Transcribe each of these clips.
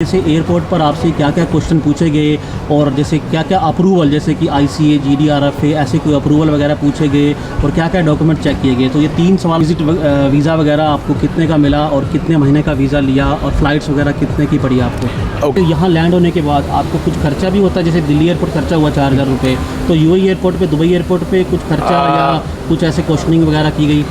जैसे एयरपोर्ट पर आपसे क्या क्या क्वेश्चन पूछे गए और जैसे क्या क्या अप्रूवल, जैसे कि ICA, GDRF ऐसे कोई अप्रूवल वगैरह पूछे गए और क्या क्या डॉक्यूमेंट चेक किए गए। तो ये 3 सवाल। विजिट वीज़ा वगैरह आपको कितने का मिला और कितने महीने का वीज़ा लिया और फ्लाइट्स वगैरह कितने की पड़ी आपको। तो यहाँ लैंड होने के बाद आपको कुछ खर्चा भी होता है, जैसे दिल्ली एयरपोर्ट खर्चा हुआ 4000 रुपये, तो UAE एयरपोर्ट पर, दुबई एयरपोर्ट पर कुछ खर्चा या कुछ ऐसे क्वेश्चनिंग वगैरह की गई।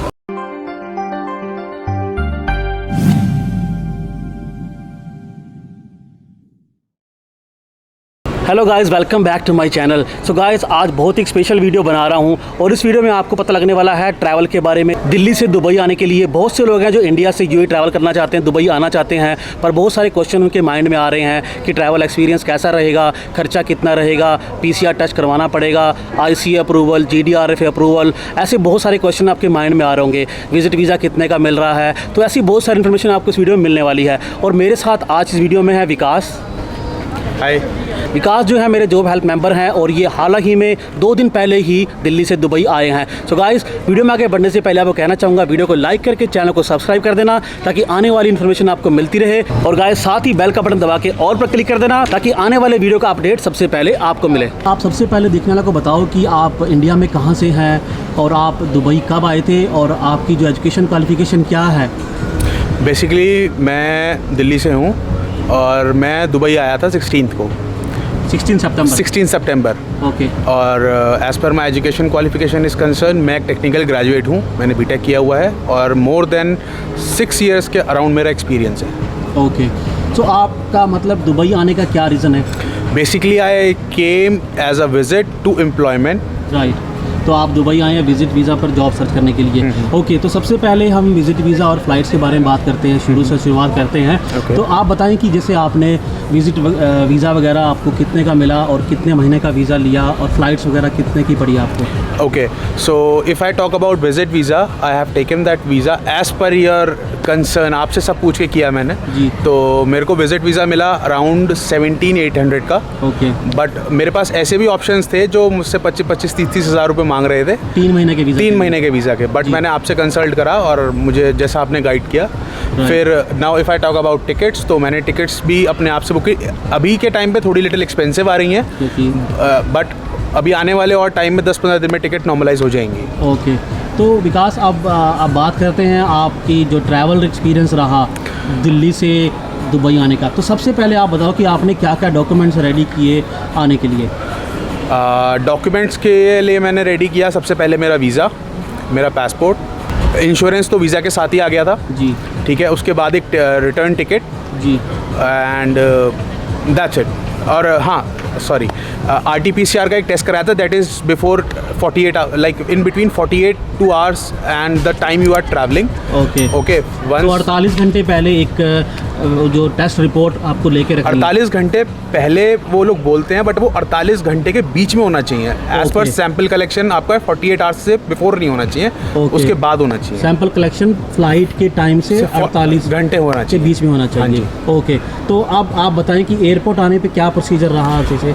Hello guys, welcome back to my channel. So guys, आज बहुत ही स्पेशल वीडियो बना रहा हूं और इस वीडियो में आपको पता लगने वाला है ट्रैवल के बारे में। दिल्ली से दुबई आने के लिए बहुत से लोग हैं जो इंडिया से UAE ट्रैवल करना चाहते हैं, दुबई आना चाहते हैं, पर बहुत सारे क्वेश्चन उनके माइंड में आ रहे हैं कि ट्रैवल एक्सपीरियंस कैसा रहेगा, खर्चा कितना रहेगा, PCR टेस्ट करवाना पड़ेगा, ICA अप्रूवल, GDRF अप्रूवल, ऐसे बहुत सारे क्वेश्चन आपके माइंड में आ रहे होंगे। विजिट वीज़ा कितने का मिल रहा है, तो ऐसी बहुत सारी इन्फॉर्मेशन आपको इस वीडियो में मिलने वाली है। और मेरे साथ आज इस वीडियो में है विकास। हाय। विकास जो है मेरे जॉब हेल्प मेंबर हैं और ये हाल ही में 2 दिन पहले ही दिल्ली से दुबई आए हैं। सो गाइस, वीडियो में आगे बढ़ने से पहले आपको कहना चाहूँगा, वीडियो को लाइक करके चैनल को सब्सक्राइब कर देना ताकि आने वाली इन्फॉर्मेशन आपको मिलती रहे। और गाइस, साथ ही बेल का बटन दबा के ऑल पर क्लिक कर देना ताकि आने वाले वीडियो का अपडेट सबसे पहले आपको मिले। आप सबसे पहले देखने वाला को बताओ कि आप इंडिया में कहाँ से हैं और आप दुबई कब आए थे और आपकी जो एजुकेशन क्वालिफिकेशन क्या है। बेसिकली मैं दिल्ली से हूँ और मैं दुबई आया था 16 सितंबर। ओके। और as per my education qualification is concern, मैं एक टेक्निकल ग्रेजुएट हूँ, मैंने BTech किया हुआ है और मोर देन 6 ईयर्स के अराउंड मेरा एक्सपीरियंस है। ओके। तो आपका मतलब दुबई आने का क्या रीज़न है। Basically I came as a visit to employment. Right. तो आप दुबई आए हैं विजिट वीज़ा पर जॉब सर्च करने के लिए। ओके। तो सबसे पहले हम विजिट वीज़ा और फ्लाइट्स के बारे में बात करते हैं, शुरू से शुरुआत करते हैं। तो आप बताएं कि जैसे आपने विजिट वीज़ा वगैरह आपको कितने का मिला और कितने महीने का वीज़ा लिया और फ्लाइट्स वगैरह कितने की पड़ी आपको। Okay, so if I talk about visit visa, I have taken that visa as per your concern. आपसे सब पूछ के किया मैंने जी। तो मेरे को विजिट वीज़ा मिला अराउंड 17,800 का। ओके। बट मेरे पास ऐसे भी ऑप्शंस थे जो मुझसे 25-30 हज़ार रुपये मांग रहे थे 3 महीने के वीज़ा। 3 महीने के वीज़ा के। बट मैंने आपसे कंसल्ट करा और मुझे जैसा आपने गाइड किया। फिर now if I talk about tickets, तो मैंने टिकट्स भी अपने आप से बुक की। अभी के टाइम पे थोड़ी लिटिल एक्सपेंसिव आ रही हैं, बट अभी आने वाले और टाइम में 10-15 दिन में टिकट नॉर्मलाइज हो जाएंगी। ओके। तो विकास, अब बात करते हैं आपकी जो ट्रैवल एक्सपीरियंस रहा दिल्ली से दुबई आने का। तो सबसे पहले आप बताओ कि आपने क्या क्या डॉक्यूमेंट्स रेडी किए आने के लिए। डॉक्यूमेंट्स के लिए मैंने रेडी किया सबसे पहले मेरा वीज़ा, मेरा पासपोर्ट, इंश्योरेंस तो वीज़ा के साथ ही आ गया था जी। ठीक है। उसके बाद एक रिटर्न टिकट जी। And that's it. और हाँ, सॉरी, RT-PCR का एक टेस्ट कराया था, that is before 48 like in between 48 2 hours and the time you are travelling. Okay. Okay. तो 48 घंटे पहले एक जो टेस्ट रिपोर्ट आपको लेके रखनी है। 48 घंटे पहले वो लोग बोलते हैं, बट वो 48 घंटे के बीच में होना चाहिए। एज पर सैंपल कलेक्शन आपका 48 आवर्स से बिफोर नहीं होना चाहिए, उसके बाद होना चाहिए। सैंपल कलेक्शन फ्लाइट के टाइम से 48 घंटे होना के चाहिए, बीच में होना चाहिए। ओके। तो अब आप बताएं कि एयरपोर्ट आने पे क्या प्रोसीजर रहा अच्छे से।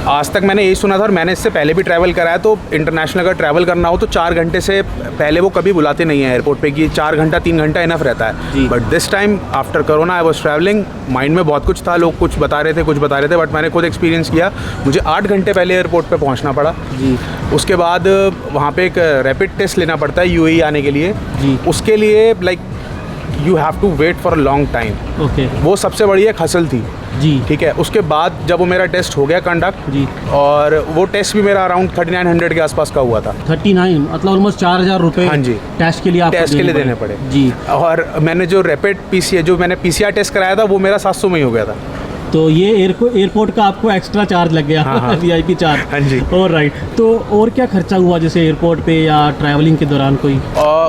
आज तक मैंने यही सुना था और मैंने इससे पहले भी ट्रैवल कराया, तो इंटरनेशनल अगर ट्रैवल करना हो तो 4 घंटे से पहले वो कभी बुलाते नहीं है एयरपोर्ट पे कि 4 घंटा 3 घंटा इनफ रहता है। But this time after corona I was travelling, mind में बहुत कुछ था, लोग कुछ बता रहे थे, बट मैंने खुद एक्सपीरियंस किया, मुझे 8 घंटे पहले एयरपोर्ट पे पहुंचना पड़ा जी। उसके बाद वहाँ पे एक रैपिड टेस्ट लेना पड़ता है UAE आने के लिए जी। उसके लिए like you have to wait for a long time. Okay. वो सबसे बड़ी एक हसल थी जी। ठीक है। उसके बाद जब वो मेरा टेस्ट हो गया कंडक्ट जी, और वो टेस्ट भी मेरा अराउंड 3900 के आसपास का हुआ था। 39 मतलब ऑलमोस्ट 4000 रुपये। हाँ जी। टेस्ट के लिए देने पड़े जी। और मैंने जो रैपिड PCR टेस्ट कराया था वो मेरा 700 में ही हो गया था। तो ये एयरपोर्ट का आपको एक्स्ट्रा चार्ज लग गया। हाँ। VIP charge. हाँ जी। और राइट। तो और क्या खर्चा हुआ जैसे एयरपोर्ट पे या ट्रैवलिंग के दौरान कोई।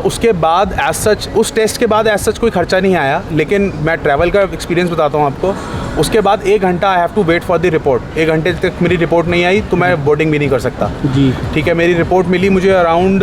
उसके बाद एज सच, उस टेस्ट के बाद एज सच कोई खर्चा नहीं आया, लेकिन मैं ट्रैवल का एक्सपीरियंस बताता हूँ आपको। उसके बाद 1 घंटा I have to wait for the report. 1 घंटे तक मेरी रिपोर्ट नहीं आई तो मैं बोर्डिंग भी नहीं कर सकता जी। ठीक है। मेरी रिपोर्ट मिली मुझे अराउंड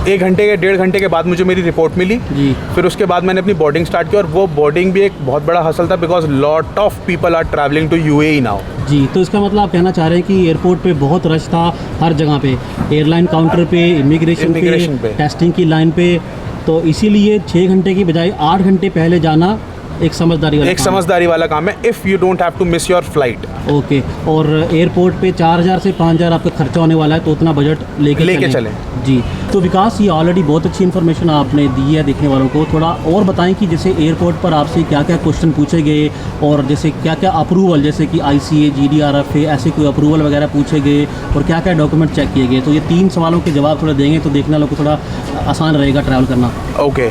1 घंटे के 1.5 घंटे के बाद मुझे मेरी रिपोर्ट मिली जी। फिर उसके बाद मैंने अपनी बोर्डिंग स्टार्ट की और वो बोर्डिंग भी एक बहुत बड़ा हसल था because lot of people are travelling to UAE now जी। तो इसका मतलब आप कहना चाह रहे हैं कि एयरपोर्ट पे बहुत रश था हर जगह पे, एयरलाइन काउंटर पे, इमिग्रेशन पे, टेस्टिंग की लाइन पे। तो इसीलिए 6 घंटे की बजाय 8 घंटे पहले जाना एक समझदारी वाला काम है if you don't have to miss your flight. Okay, और एयरपोर्ट पे 4000 से 5000 आपका खर्चा होने वाला है, तो उतना बजट लेके चलें। जी, तो विकास ये ऑलरेडी बहुत अच्छी इन्फॉर्मेशन आपने दी है देखने वालों को। थोड़ा और बताएं कि जैसे एयरपोर्ट पर आपसे क्या क्या क्वेश्चन पूछे गए और जैसे क्या क्या अप्रूवल, जैसे कि ICA GDRF ऐसे कोई अप्रूवल वगैरह पूछे गए और क्या क्या डॉक्यूमेंट चेक किए गए। तो ये 3 सवालों के जवाब थोड़ा देंगे तो देखने वालों को थोड़ा आसान रहेगा ट्रैवल करना। ओके,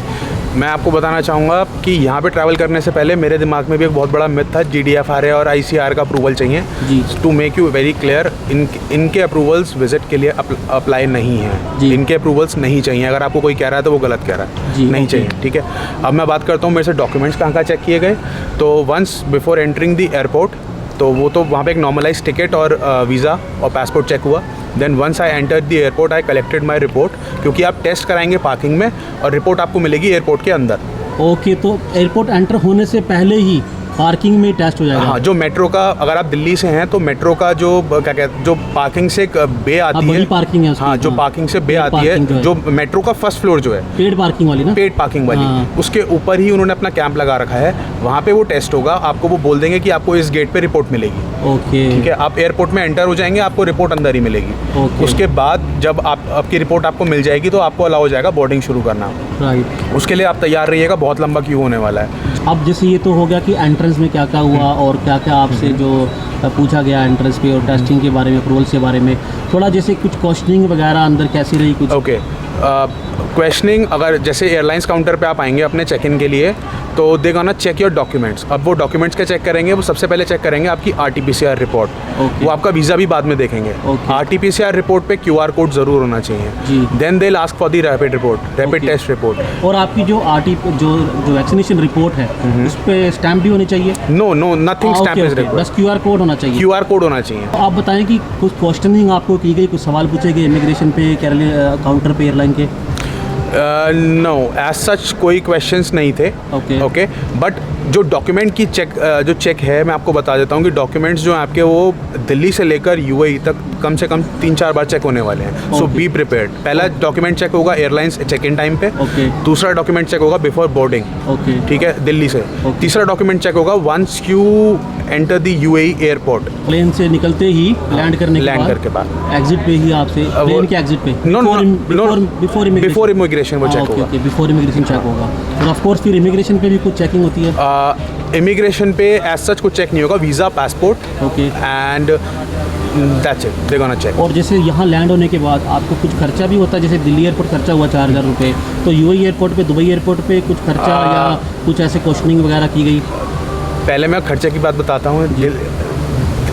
मैं आपको बताना चाहूँगा कि यहाँ पे ट्रैवल करने से पहले मेरे दिमाग में भी एक बहुत बड़ा मिथ था, GDFRA और ICR का अप्रूवल चाहिए। जी, to make you very clear, इनके अप्रूवल्स विजिट के लिए अप्लाई नहीं है। इनके अप्रूवल्स नहीं चाहिए। अगर आपको कोई कह रहा है तो वो गलत कह रहा है। जी, नहीं चाहिए। ठीक है, अब मैं बात करता हूँ मेरे से डॉक्यूमेंट्स कहाँ चेक किए गए। तो once before entering the airport, तो वो तो वहाँ पे एक नॉर्मलाइज टिकट और वीज़ा और पासपोर्ट चेक हुआ। Then once I entered the airport I collected my report, क्योंकि आप टेस्ट कराएंगे पार्किंग में और रिपोर्ट आपको मिलेगी एयरपोर्ट के अंदर। ओके, तो एयरपोर्ट एंटर होने से पहले ही पार्किंग में टेस्ट हो जाएगा। हाँ, जो मेट्रो का, अगर आप दिल्ली से हैं तो मेट्रो का जो क्या कहते हैं, जो पार्किंग से एक बे आती है, पार्किंग है उसकी। हाँ, जो पार्किंग से बे आती है, जो मेट्रो का फर्स्ट फ्लोर जो है, पेड पार्किंग वाली ना, पेड पार्किंग वाली, उसके ऊपर ही उन्होंने अपना कैंप लगा रखा है। वहाँ पे वो टेस्ट होगा। आपको वो बोल देंगे कि आपको इस गेट पे रिपोर्ट मिलेगी। ओके, ठीक है, आप एयरपोर्ट में एंटर हो जाएंगे, आपको रिपोर्ट अंदर ही मिलेगी। उसके बाद जब आपकी रिपोर्ट आपको मिल जाएगी तो आपको अलाउ हो जाएगा बोर्डिंग शुरू करना। राइट, उसके लिए आप तैयार रहिएगा, बहुत लंबा क्यू होने वाला है। अब जैसे ये तो हो गया कि एंट्रेंस में क्या क्या हुआ और क्या क्या आपसे जो पूछा गया एंट्रेंस पे और टेस्टिंग के बारे में, अप्रूवल के बारे में, थोड़ा जैसे कुछ क्वेश्चनिंग वगैरह अंदर कैसी रही कुछ। ओके, क्वेश्चनिंग, अगर जैसे एयरलाइंस काउंटर पे आप आएंगे अपने चेक इन के लिए, तो they gonna check your documents. अब वो डॉक्यूमेंट्स क्या चेक करेंगे, वो सबसे पहले चेक करेंगे आपकी RT-PCR रिपोर्ट। वो आपका वीज़ा भी बाद में देखेंगे। RT-PCR रिपोर्ट पे QR कोड ज़रूर होना चाहिए। Then they ask for the rapid report, rapid test report. और आपकी जो जो वैक्सीनेशन रिपोर्ट है उस पर स्टैम्प भी होनी चाहिए? No, nothing stamp is required, बस QR कोड होना चाहिए। QR कोड होना चाहिए। तो आप बताएं कि कुछ क्वेश्चनिंग आपको की गई, कुछ सवाल पूछे गए इमिग्रेशन पे, काउंटर पे एयरलाइन के? नो, एज सच कोई क्वेश्चंस नहीं थे। ओके, बट जो डॉक्यूमेंट की चेक है, मैं आपको बता देता हूँ कि डॉक्यूमेंट्स जो हैं आपके, वो दिल्ली से लेकर UAE तक कम से कम 3-4 बार चेक होने वाले हैं। So be prepared. पहला डॉक्यूमेंट चेक होगा एयरलाइंस चेक इन टाइम पे। दूसरा डॉक्यूमेंट चेक होगा बिफोर बोर्डिंग। ठीक है, दिल्ली से। तीसरा डॉक्यूमेंट चेक होगा once you enter the UAE airport. Plane से निकलते ही लैंड करके बाद एग्जिट पे ही आपसे, प्लेन के एग्जिट पे? नो, बिफोर इमिग्रेशन वो चेक होगा। बिफोर इमिग्रेशन चेक होगा। और ऑफ कोर्स फिर इमिग्रेशन पे भी कुछ चेकिंग होती है? इमिग्रेशन पे एज सच कुछ चेक नहीं होगा, visa, passport, and that's it, they gonna check. और जैसे यहाँ लैंड होने के बाद आपको कुछ खर्चा भी होता है? जैसे दिल्ली एयरपोर्ट खर्चा हुआ 4000 रुपये, तो UAE एयरपोर्ट पे, दुबई एयरपोर्ट पे कुछ खर्चा या कुछ ऐसे क्वेश्चनिंग वगैरह की गई? पहले मैं खर्चे की बात बताता हूँ।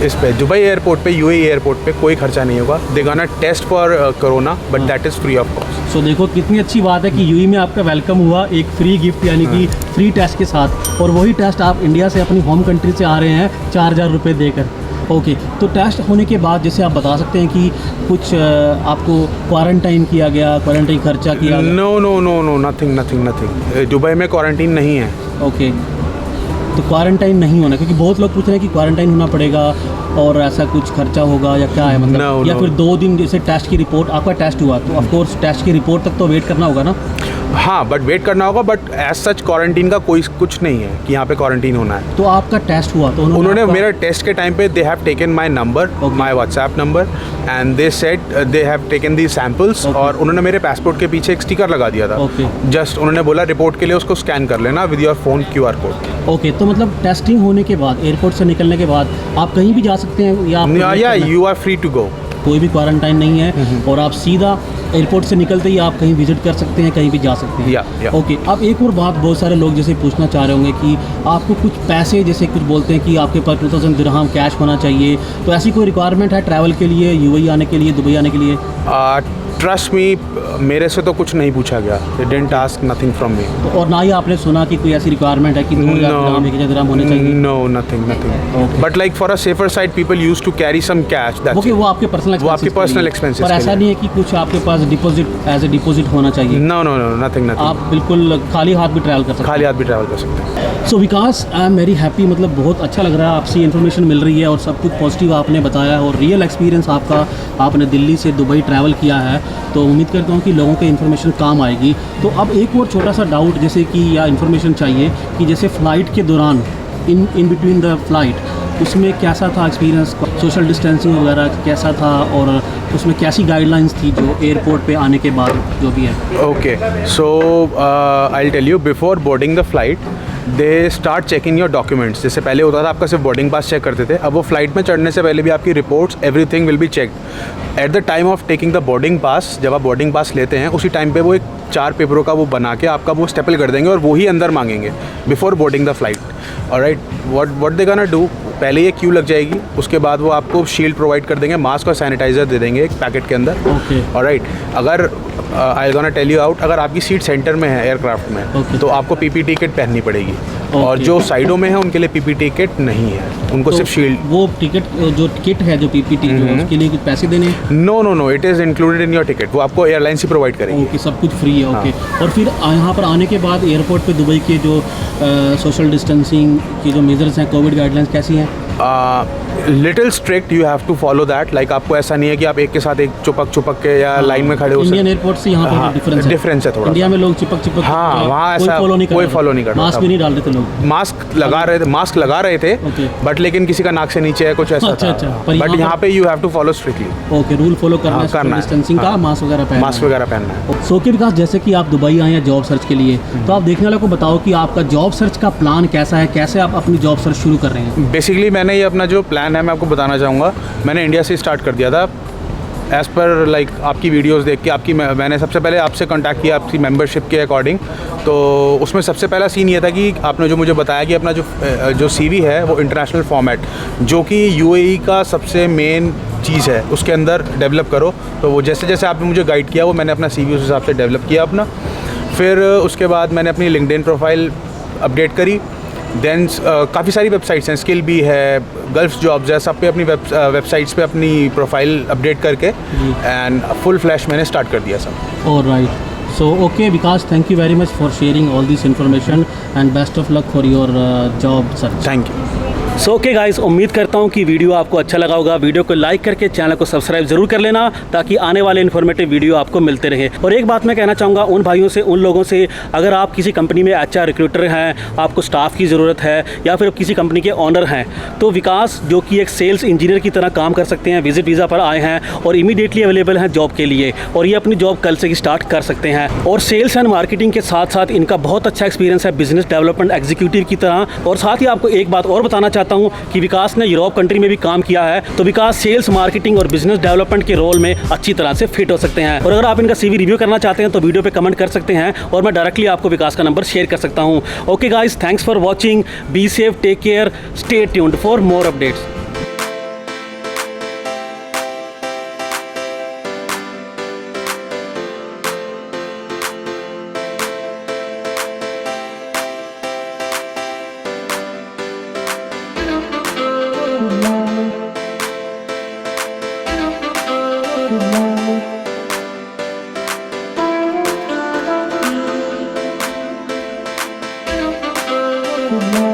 इस पे दुबई एयरपोर्ट पे, UAE एयरपोर्ट पे कोई खर्चा नहीं होगा। They gonna test for corona, but that is free of cost. So देखो कितनी अच्छी बात है कि UAE में आपका वेलकम हुआ एक फ्री गिफ्ट, यानी कि फ्री टेस्ट के साथ। और वही टेस्ट आप इंडिया से, अपनी होम कंट्री से आ रहे हैं 4000 रुपये देकर। ओके, तो टेस्ट होने के बाद जैसे आप बता सकते हैं कि कुछ आपको क्वारंटाइन किया गया, क्वारंटाइन खर्चा किया? No, nothing. दुबई में क्वारंटीन नहीं है। ओके, तो क्वारंटाइन नहीं होना, क्योंकि बहुत लोग पूछ रहे हैं कि क्वारंटाइन होना पड़ेगा और ऐसा कुछ खर्चा होगा या क्या है, मतलब या फिर 2 दिन जैसे टेस्ट की रिपोर्ट, आपका टेस्ट हुआ तो ऑफ कोर्स टेस्ट की रिपोर्ट तक तो वेट करना होगा ना? हाँ, बट वेट करना होगा, बट एज सच क्वारंटीन का कोई कुछ नहीं है कि यहाँ पे क्वारंटीन होना है। तो आपका टेस्ट हुआ तो उन्होंने मेरा टेस्ट के टाइम पे they have taken my number, my WhatsApp number, and they said they have taken the samples, और उन्होंने मेरे पासपोर्ट के पीछे एक स्टिकर लगा दिया था। जस्ट उन्होंने बोला रिपोर्ट के लिए उसको स्कैन कर लेना with your phone QR code. Okay, तो मतलब टेस्टिंग होने के बाद, एयरपोर्ट से निकलने के बाद आप कहीं भी जा सकते हैं या you are free to go? कोई भी क्वारंटाइन नहीं है और आप सीधा एयरपोर्ट से निकलते ही आप कहीं विजिट कर सकते हैं, कहीं भी जा सकते हैं। ओके, अब एक और बात बहुत सारे लोग जैसे पूछना चाह रहे होंगे कि आपको कुछ पैसे, जैसे कुछ बोलते हैं कि आपके पास 2000 दिरहम कैश होना चाहिए, तो ऐसी कोई रिक्वायरमेंट है ट्रैवल के लिए, UAE आने के लिए, दुबई आने के लिए? ट्रस्ट मी, मेरे से तो कुछ नहीं पूछा गया। They didn't ask nothing from me। और ना ही आपने सुना कि कोई ऐसी रिक्वायरमेंट है कि 2000 दिरहम होने चाहिए? No, nothing। But like for a safer side, people used to carry some cash। That's वो आपके पर्सनल एक्सपेंसेस, पर ऐसा नहीं है कि कुछ आपके पास डिपॉजिट, एज ए डिपॉजिट होना चाहिए? No, nothing। आप बिल्कुल खाली हाथ भी ट्रैवल कर सकते हैं? खाली हाथ भी ट्रैवल कर सकते हैं। सो विकास, आई एम वेरी हैप्पी, मतलब बहुत अच्छा लग रहा है, आपसे इन्फॉर्मेशन मिल रही है और सब कुछ पॉजिटिव आपने बताया और रियल एक्सपीरियंस आपका, आपने दिल्ली से दुबई ट्रैवल किया है तो उम्मीद करता हूँ कि लोगों को इन्फॉर्मेशन काम आएगी। तो अब एक और छोटा सा डाउट जैसे कि या इन्फॉर्मेशन चाहिए कि जैसे फ़्लाइट के दौरान इन बिटवीन द फ्लाइट उसमें कैसा था एक्सपीरियंस, सोशल डिस्टेंसिंग वगैरह कैसा था और उसमें कैसी गाइडलाइंस थी जो एयरपोर्ट पे आने के बाद जो भी है। Okay, so I tell you, before boarding the flight they start checking your documents. जैसे पहले होता था आपका सिर्फ बोर्डिंग पास चेक करते थे, अब वो फ्लाइट में चढ़ने से पहले भी आपकी reports everything will be checked at the time of taking the boarding pass. जब आप बोर्डिंग पास लेते हैं उसी टाइम पे वो एक 4 पेपरों का वो बना के आपका वो स्टेपल कर देंगे और वो ही अंदर मांगेंगे before boarding the flight. Alright, what they gonna do, पहले ये क्यू लग जाएगी, उसके बाद वो आपको शील्ड प्रोवाइड कर देंगे, मास्क और सैनिटाइज़र दे देंगे एक पैकेट के अंदर। ओके, ऑलराइट, अगर I gonna tell you out, अगर आपकी सीट सेंटर में है एयरक्राफ्ट में Okay. तो आपको पीपीटी किट पहननी पड़ेगी। और जो साइडों में है उनके लिए पीपीटी किट नहीं है, उनको तो सिर्फ शील्ड। वो टिकट जो किट है जो पीपीटी जो उसके लिए कुछ पैसे देने हैं? No no no, it is included in your ticket, वो आपको एयरलाइंस ही प्रोवाइड करेंगे। ओके, सब कुछ फ्री है। ओके, और फिर यहाँ पर आने के बाद एयरपोर्ट पे दुबई के जो सोशल डिस्टेंसिंग की जो मेजर्स हैं, कोविड गाइडलाइंस कैसी हैं? Little strict, you have to follow that. Like आपको ऐसा नहीं है कि आप एक के साथ एक चिपक के या लाइन में खड़े हो इंडियन एयरपोर्ट से यहाँ हाँ, पर डिफरेंस है थोड़ा। इंडिया में लोग चिपक हाँ, वहाँ कोई ऐसा फॉलो नहीं कोई follow नहीं कर रहा मास्क था। भी नहीं डाल रहे थे लोग। मास्क लगा रहे थे Okay. बट लेकिन किसी का नाक से नीचे है कुछ ऐसा अच्छा, था। पर बट यहाँ पे you have to follow strictly. Okay, rule follow करना हाँ, है, करना है। डिस्टेंसिंग का, हाँ। मास्क वगैरह पहनना है। मास्क वगैरह पहनना है। सो के विकास, जैसे कि आप दुबई आए हैं जॉब सर्च के लिए, तो आप देखने वालों को बताओ कि आपका जॉब सर्च का प्लान कैसा है, कैसे आप अपनी जॉब सर्च शुरू कर रहे हैं? बेसिकली मैंने ये अपना जो प्लान है मैं आपको बताना चाहूँगा। मैंने इंडिया से स्टार्ट कर दिया था एज़ पर लाइक आपकी वीडियोस देख के। मैंने सबसे पहले आपसे कांटेक्ट किया आपकी मेंबरशिप के अकॉर्डिंग। तो उसमें सबसे पहला सीन ये था कि आपने जो मुझे बताया कि अपना जो सीवी है वो इंटरनेशनल फॉर्मेट, जो कि यूएई का सबसे मेन चीज़ है, उसके अंदर डेवलप करो। तो वो जैसे जैसे आपने मुझे गाइड किया वो मैंने अपना सीवी उस हिसाब से डेवलप किया अपना। फिर उसके बाद मैंने अपनी लिंक्डइन प्रोफाइल अपडेट करी। देन काफ़ी सारी वेबसाइट्स हैं, स्किल भी है, गल्फ जॉब्स है, सब पे अपनी वेबसाइट्स पे अपनी प्रोफाइल अपडेट करके एंड फुल फ्लैश मैंने स्टार्ट कर दिया सब। Alright, so okay Vikas, thank you very much for sharing all this information and best of luck for your job search. Thank you. So okay guys, उम्मीद करता हूँ कि video आपको अच्छा लगा होगा। वीडियो को लाइक करके चैनल को सब्सक्राइब जरूर कर लेना ताकि आने वाले इन्फॉर्मेटिव वीडियो आपको मिलते रहे। और एक बात मैं कहना चाहूँगा उन भाइयों से, उन लोगों से, अगर आप किसी कंपनी में अच्छा रिक्रूटर हैं, आपको स्टाफ की ज़रूरत है या फिर किसी कंपनी के ऑनर हैं, तो विकास जो कि एक सेल्स इंजीनियर की तरह काम कर सकते हैं, विजिट वीज़ा पर आए हैं और इमीडिएटली अवेलेबल हैं जॉब के लिए, और ये अपनी जॉब कल से ही स्टार्ट कर सकते हैं। और सेल्स एंड मार्केटिंग के साथ साथ इनका बहुत अच्छा एक्सपीरियंस है बिजनेस डेवलपमेंट एग्जीक्यूटिव की तरह। और साथ ही आपको एक बात और बताना चाहता हूँ कि विकास ने यूरोप कंट्री में भी काम किया है, तो विकास सेल्स मार्केटिंग और बिजनेस डेवलपमेंट के रोल में अच्छी तरह से फिट हो सकते हैं। और अगर आप इनका सीवी रिव्यू करना चाहते हैं तो वीडियो पे कमेंट कर सकते हैं और मैं डायरेक्टली आपको विकास का नंबर शेयर कर सकता हूं। Okay guys, thanks for watching, be safe, take care, stay tuned for more updates. Good night.